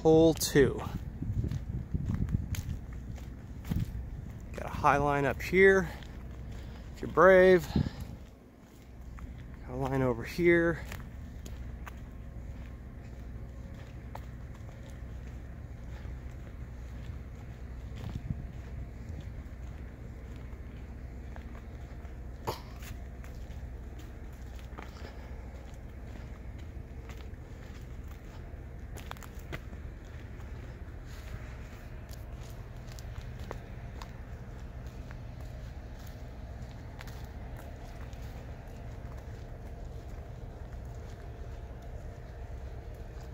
hole 2. Got a high line up here, if you're brave. Got a line over here.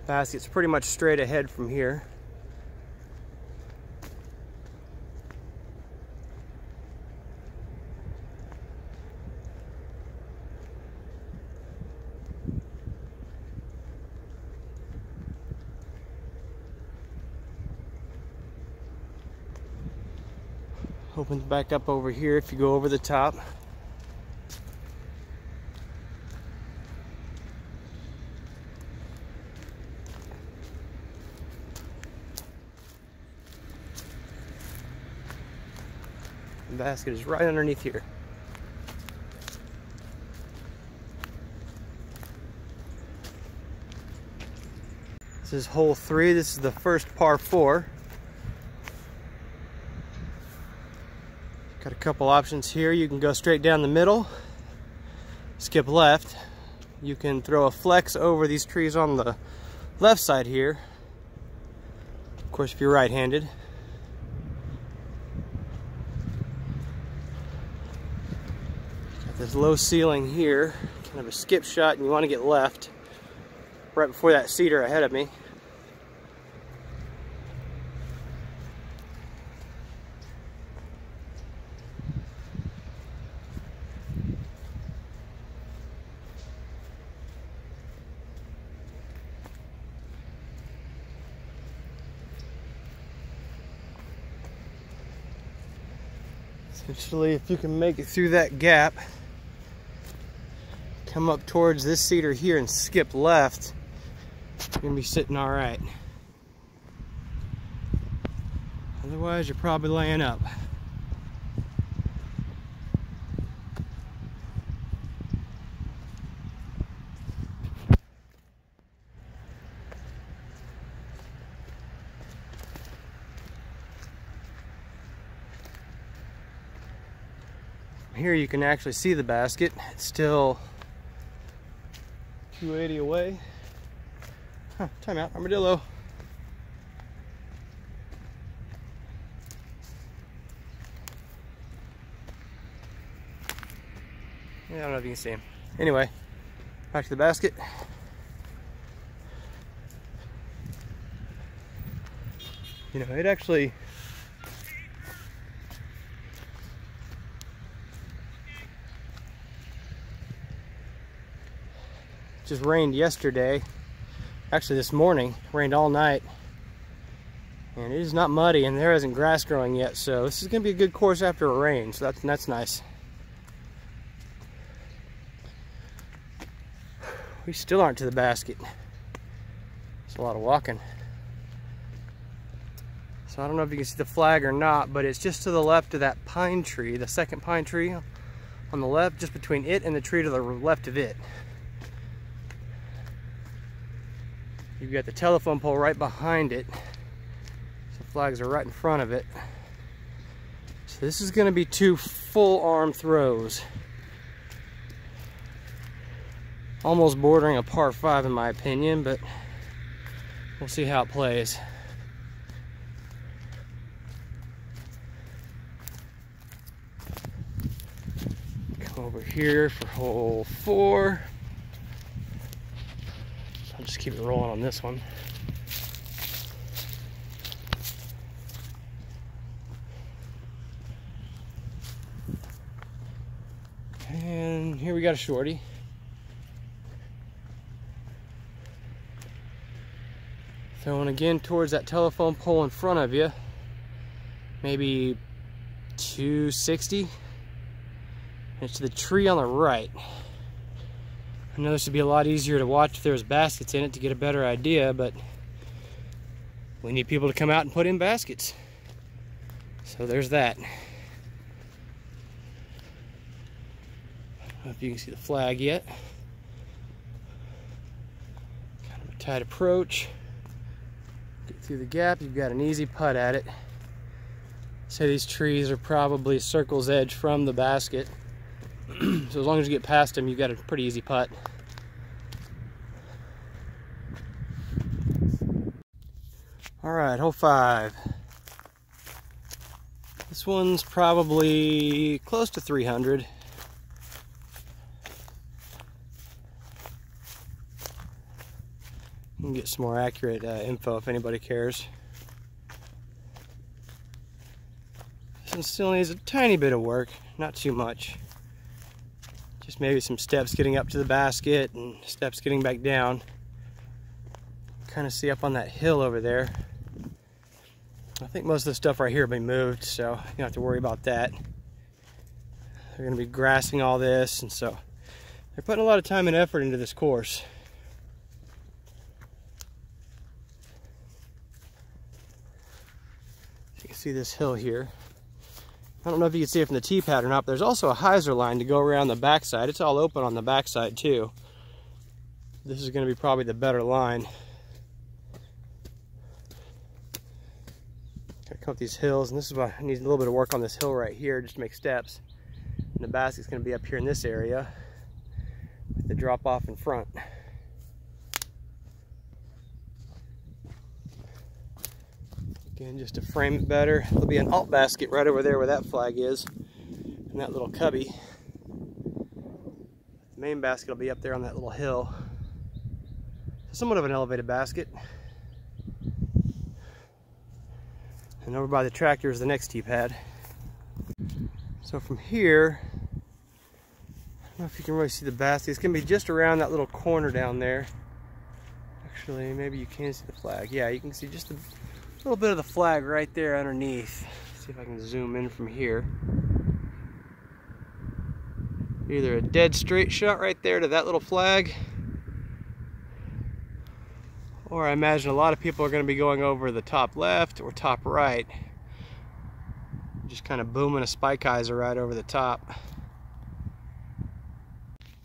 Basket's pretty much straight ahead from here. Opens back up over here if you go over the top. The basket is right underneath here. This is hole 3. This is the first par 4. Got a couple options here. You can go straight down the middle, skip left. You can throw a flex over these trees on the left side here. Of course, if you're right-handed. This low ceiling here, kind of a skip shot, and you want to get left right before that cedar ahead of me. Essentially, if you can make it through that gap, come up towards this cedar here and skip left, you're gonna be sitting all right. Otherwise, you're probably laying up. Here you can actually see the basket. It's still 280 away. Huh, time out, armadillo. Yeah, I don't know if you can see him. Anyway, back to the basket. You know, it actually just rained yesterday. Actually this morning, rained all night. And it is not muddy and there isn't grass growing yet, so this is gonna be a good course after a rain, so that's nice. We still aren't to the basket. It's a lot of walking. So I don't know if you can see the flag or not, but it's just to the left of that pine tree, the second pine tree on the left, just between it and the tree to the left of it. You've got the telephone pole right behind it. So flags are right in front of it. So this is going to be 2 full arm throws. Almost bordering a par 5 in my opinion, but we'll see how it plays. Come over here for hole 4. I'll just keep it rolling on this one. And here we got a shorty. Throwing again towards that telephone pole in front of you. Maybe 260. And it's to the tree on the right. I know this would be a lot easier to watch if there was baskets in it to get a better idea, but we need people to come out and put in baskets. So there's that. I don't know if you can see the flag yet. Kind of a tight approach. Get through the gap, you've got an easy putt at it. Say these trees are probably circle's edge from the basket. So as long as you get past them, you've got a pretty easy putt. All right, hole 5. This one's probably close to 300. You can get some more accurate info if anybody cares. This one still needs a tiny bit of work, not too much. Just maybe some steps getting up to the basket and steps getting back down. Kind of see up on that hill over there. I think most of the stuff right here will be moved, so you don't have to worry about that. They're going to be grassing all this, and so they're putting a lot of time and effort into this course. You can see this hill here. I don't know if you can see it from the tee pad or not, but there's also a hyzer line to go around the backside. It's all open on the backside too. This is going to be probably the better line. Gotta come up these hills, and this is why I need a little bit of work on this hill right here just to make steps. And the basket's going to be up here in this area with the drop off in front. Again, just to frame it better, there'll be an alt basket right over there where that flag is, in that little cubby. The main basket will be up there on that little hill. Somewhat of an elevated basket. And over by the tractor is the next tee pad. So from here, I don't know if you can really see the basket. It's going to be just around that little corner down there. Actually, maybe you can see the flag. Yeah, you can see just a little bit of the flag right there underneath. Let's see if I can zoom in from here. Either a dead straight shot right there to that little flag, or I imagine a lot of people are going to be going over the top left or top right. Just kind of booming a spike hyzer right over the top.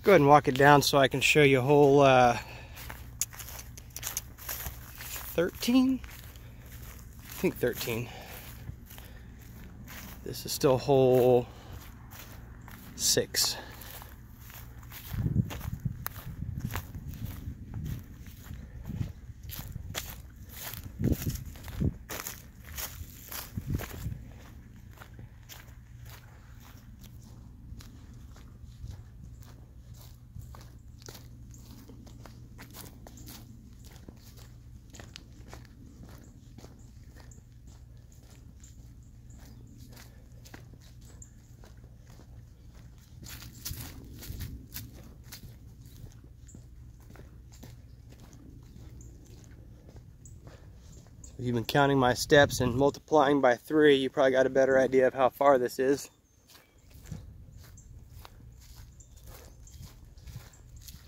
Go ahead and walk it down so I can show you hole 13? I think 13. This is still hole 6. If you've been counting my steps and multiplying by 3, you probably got a better idea of how far this is.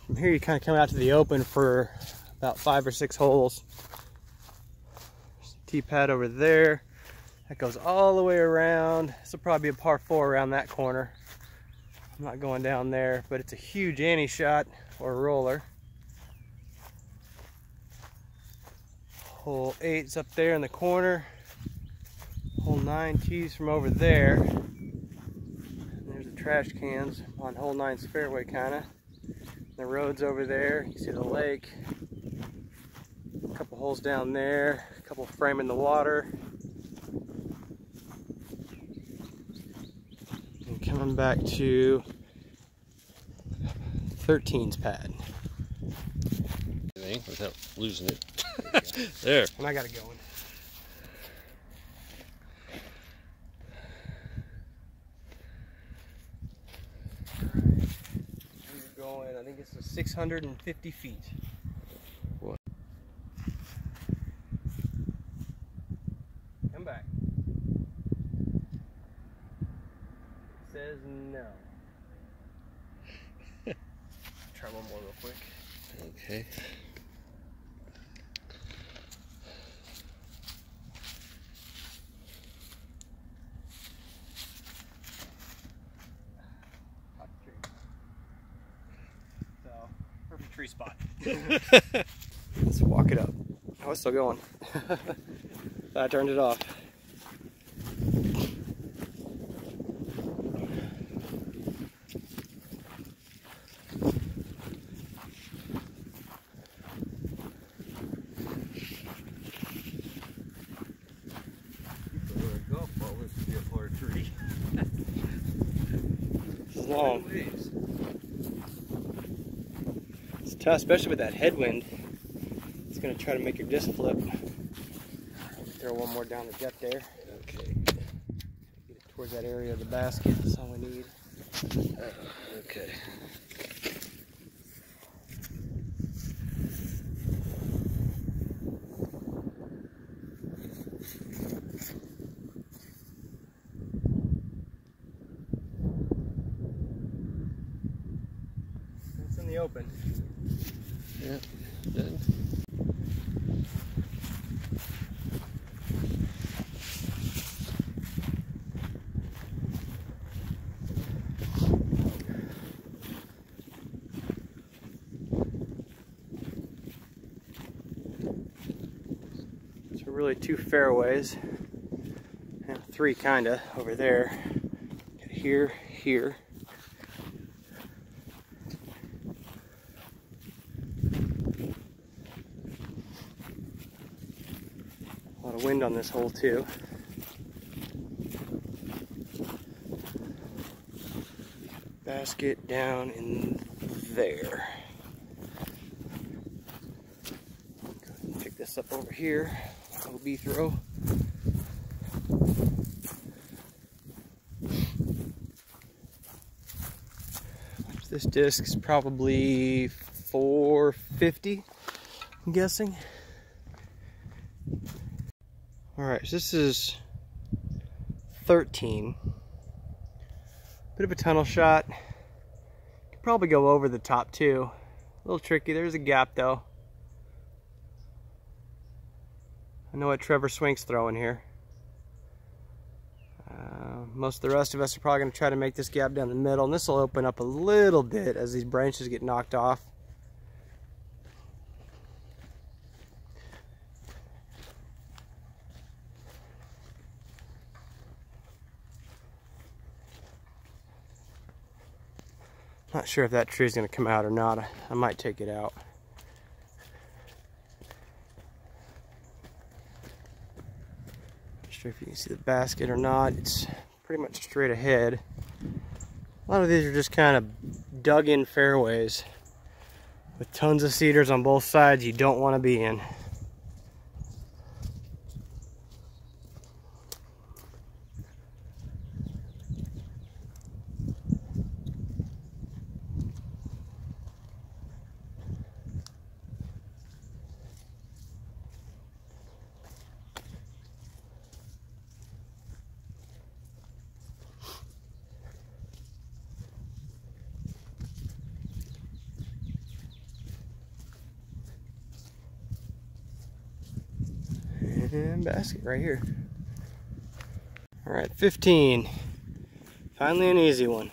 From here you kind of come out to the open for about 5 or 6 holes. There's a tee pad over there. That goes all the way around. This will probably be a par 4 around that corner. I'm not going down there, but it's a huge ante shot or roller. Hole 8's up there in the corner. Hole 9 tees from over there. And there's the trash cans on hole 9's fairway, kinda. The road's over there. You see the lake. A couple holes down there. A couple framing the water. And coming back to 13's pad. Without losing it. There. And I got it going. We're going, I think it's 650 feet. What? Come back. It says no. Try one more real quick. Okay. Let's walk it up. Oh, it's still going. I turned it off. It's long. It's tough, especially with that headwind. It's going to try to make your disc flip. Throw one more down the jet there. Okay. Get it towards that area of the basket. That's all we need. Okay. It's in the open. Yeah. Done. So really two fairways, and three kinda over there. Here, here. A lot of wind on this hole too. Basket down in there. Go ahead and pick this up over here. OB throw. This disc is probably 450, I'm guessing. Alright, so this is 13. Bit of a tunnel shot. Could probably go over the top too. A little tricky. There's a gap though. I know what Trevor Swink's throwing here. Most of the rest of us are probably going to try to make this gap down the middle, and this will open up a little bit as these branches get knocked off. Not sure if that tree is going to come out or not. I might take it out. Not sure if you can see the basket or not. It's pretty much straight ahead. A lot of these are just kind of dug in fairways with tons of cedars on both sides you don't want to be in. And basket right here. All right, 15. Finally an easy one.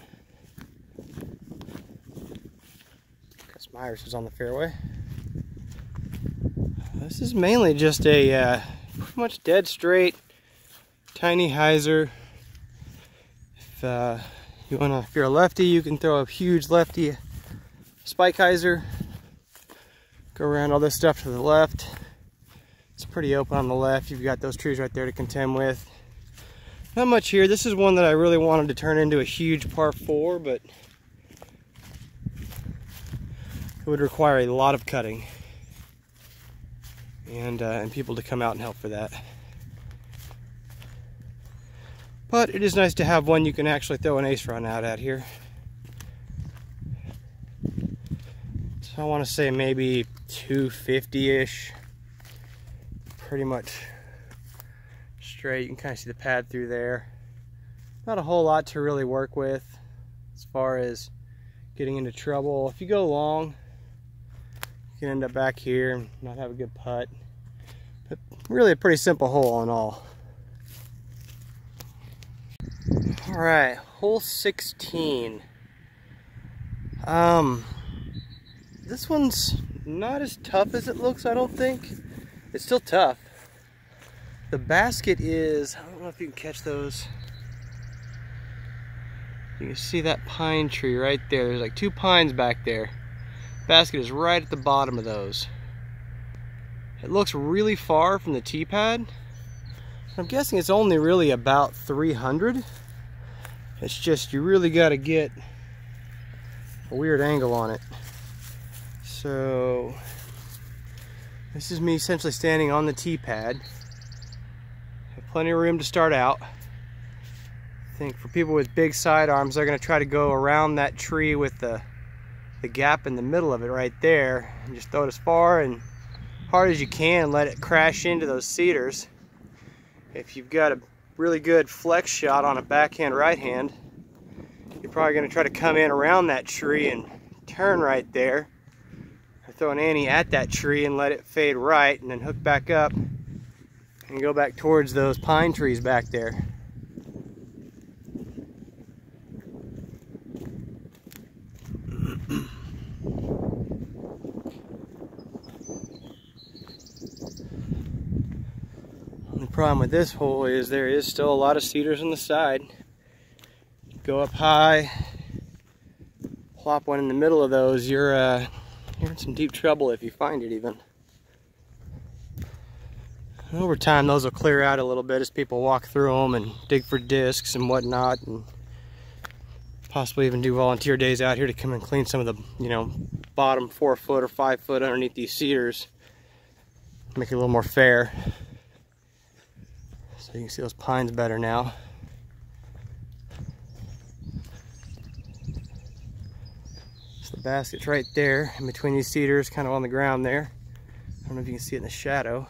Gus Myers is on the fairway. This is mainly just a pretty much dead straight, tiny hyzer. If if you're a lefty, you can throw a huge lefty spike hyzer. Go around all this stuff to the left. It's pretty open on the left. You've got those trees right there to contend with. Not much here. This is one that I really wanted to turn into a huge par 4, but it would require a lot of cutting and people to come out and help for that. But it is nice to have one you can actually throw an ace run out at here. So I want to say maybe 250-ish. Pretty much straight. You can kind of see the pad through there. Not a whole lot to really work with as far as getting into trouble. If you go long, you can end up back here and not have a good putt. But really a pretty simple hole all in all. All right, hole 16. This one's not as tough as it looks, I don't think. It's still tough. The basket is, I don't know if you can catch those. You can see that pine tree right there. There's like 2 pines back there. Basket is right at the bottom of those. It looks really far from the T-pad. I'm guessing it's only really about 300. It's just you really got to get a weird angle on it. So this is me essentially standing on the T-pad. Have plenty of room to start out. I think for people with big sidearms, they're going to try to go around that tree with the gap in the middle of it right there and just throw it as far and hard as you can, let it crash into those cedars. If you've got a really good flex shot on a backhand right hand, you're probably going to try to come in around that tree and turn right there, or throw an ante at that tree and let it fade right, and then hook back up and go back towards those pine trees back there. The problem with this hole is there is still a lot of cedars on the side. Go up high, plop one in the middle of those, you're in some deep trouble if you find it even. Over time those will clear out a little bit as people walk through them and dig for discs and whatnot, and possibly even do volunteer days out here to come and clean some of the, you know, bottom 4 foot or 5 foot underneath these cedars. Make it a little more fair. So you can see those pines better now. So the basket's right there in between these cedars, kind of on the ground there. I don't know if you can see it in the shadow.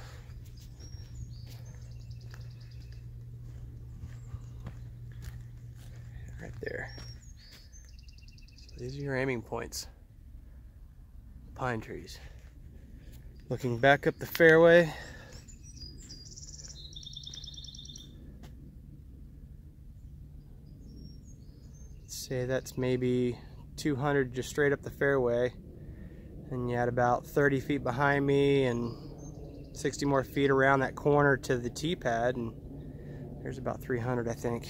Right there. So these are your aiming points. Pine trees. Looking back up the fairway. Say that's maybe 200 just straight up the fairway, and you had about 30 feet behind me and 60 more feet around that corner to the T-pad, and there's about 300, I think.